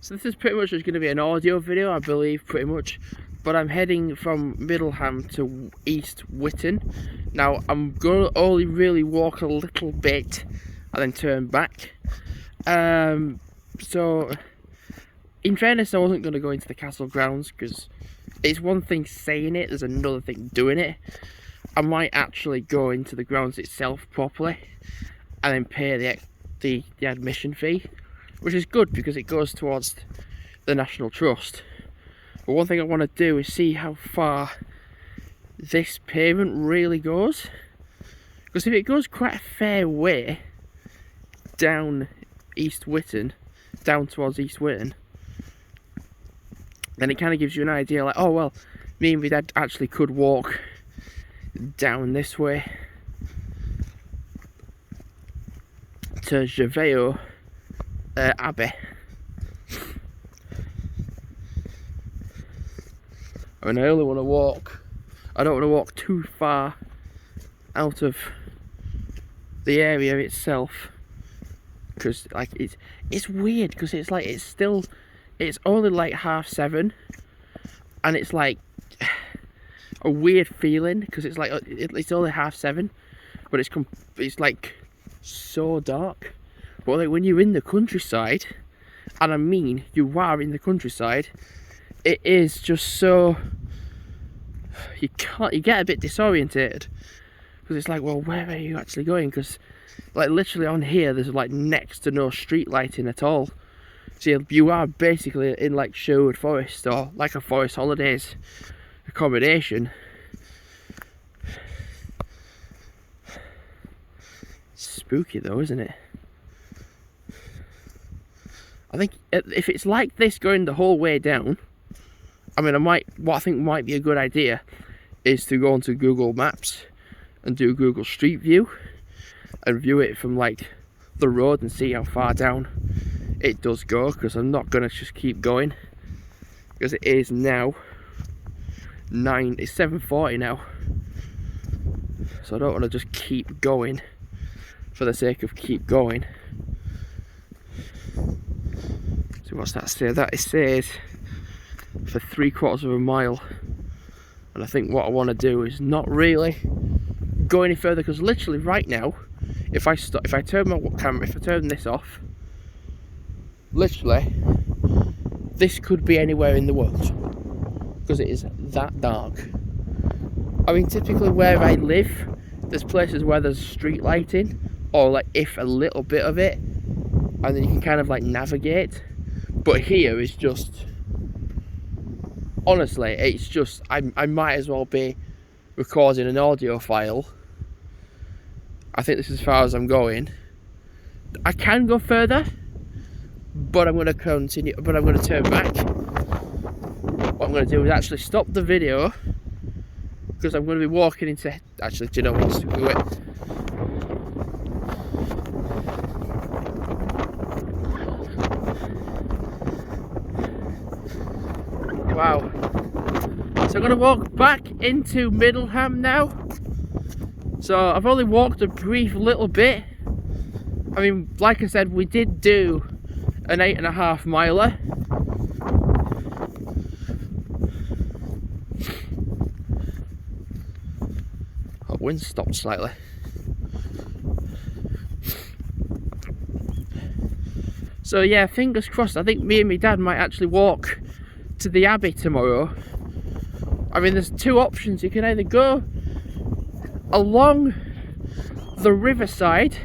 So this is pretty much just going to be an audio video, I believe, pretty much. But I'm heading from Middleham to East Witton. Now I'm going to only really walk a little bit and then turn back. So in fairness, I wasn't going to go into the castle grounds because it's one thing saying it, there's another thing doing it. I might actually go into the grounds itself properly and then pay the admission fee, which is good because it goes towards the National Trust. But one thing I want to do is see how far this pavement really goes, because if it goes quite a fair way down East Witton, down towards East Witton, then it kind of gives you an idea like, oh well, me and my dad actually could walk down this way to Javeo Abbey. I mean, I only want to walk, I don't want to walk too far out of the area itself, because like it's weird, because it's like it's only like 7:30, and it's like a weird feeling because it's like it's only 7:30, but it's like so dark. But like when you're in the countryside, and I mean you are in the countryside, it is just so you get a bit disorientated, because it's like, well, where are you actually going? Because like literally on here there's like next to no street lighting at all, so you are basically in like Sherwood Forest or like a Forest Holidays accommodation. Spooky though, isn't it? I think if it's like this going the whole way down, I mean, what I think might be a good idea is to go onto Google Maps and do Google Street View and view it from like the road and see how far down it does go, because I'm not gonna just keep going, because it is now it's 7:40 now, so I don't want to just keep going for the sake of keep going. So what's that say? That it says for 3/4 of a mile, and I think what I want to do is not really go any further, because literally right now, if I turn my camera, if I turn this off, literally this could be anywhere in the world, because it is that dark. I mean, typically where I live, there's places where there's street lighting, or like if a little bit of it, and then you can kind of like navigate. But here is just, honestly, it's just, I might as well be recording an audio file. I think this is as far as I'm going. I can go further, but I'm going to continue, but I'm going to turn back. What I'm going to do is actually stop the video, because I'm going to be walking into, actually, do you know what, screw it. Wow. So I'm going to walk back into Middleham now. So I've only walked a brief little bit. I mean, like I said, we did do an 8.5 miler. Oh, wind stopped slightly. So yeah, fingers crossed. I think me and my dad might actually walk to the Abbey tomorrow. I mean, there's two options. You can either go along the riverside,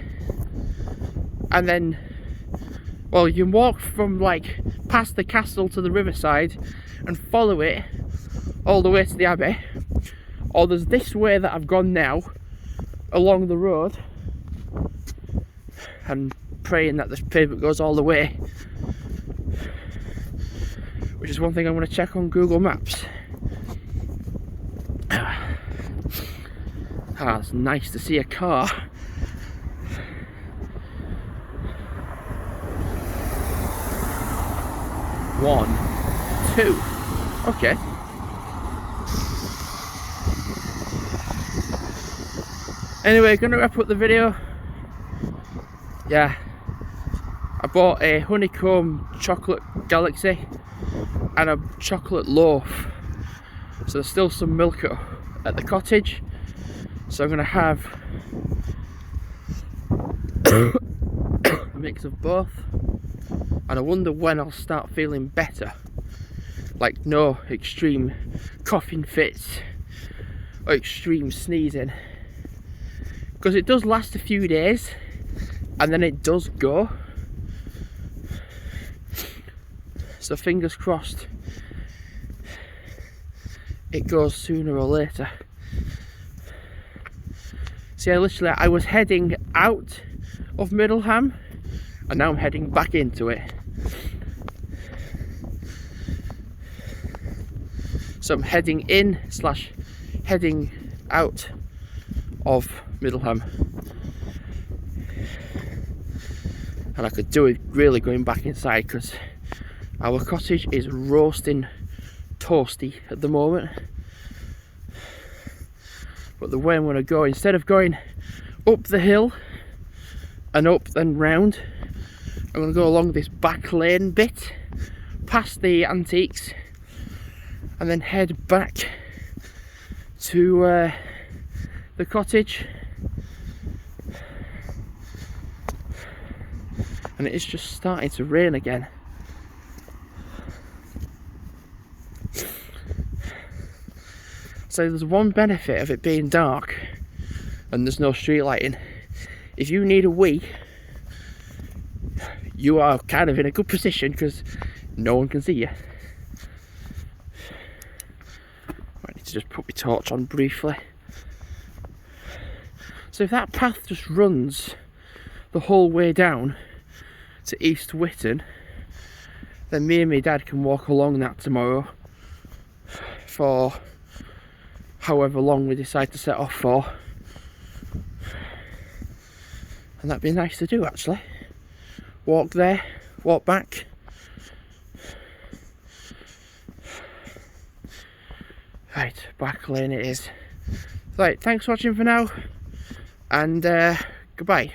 and then, well, you can walk from like past the castle to the riverside and follow it all the way to the Abbey, or there's this way that I've gone now along the road, and praying that this pavement goes all the way, which is one thing I'm going to check on Google Maps. Ah, it's nice to see a car. One, two. Okay. Anyway, gonna wrap up the video. Yeah, I bought a honeycomb chocolate galaxy and a chocolate loaf. So there's still some milk at the cottage. So I'm going to have a mix of both. And I wonder when I'll start feeling better. Like no extreme coughing fits or extreme sneezing. Because it does last a few days and then it does go. So fingers crossed it goes sooner or later. See, I was heading out of Middleham and now I'm heading back into it. So I'm heading in / heading out of Middleham. And I could do it really going back inside because our cottage is roasting toasty at the moment. But the way I'm going to go, instead of going up the hill and up and round, I'm going to go along this back lane bit, past the antiques, and then head back to the cottage. And it is just starting to rain again. So there's one benefit of it being dark and there's no street lighting. If you need a wee, you are kind of in a good position because no one can see you. I need to just put my torch on briefly. So if that path just runs the whole way down to East Witton, then me and my dad can walk along that tomorrow for however long we decide to set off for. And that'd be nice to do, actually. Walk there, walk back. Right, back lane it is. Right, thanks for watching for now, and goodbye.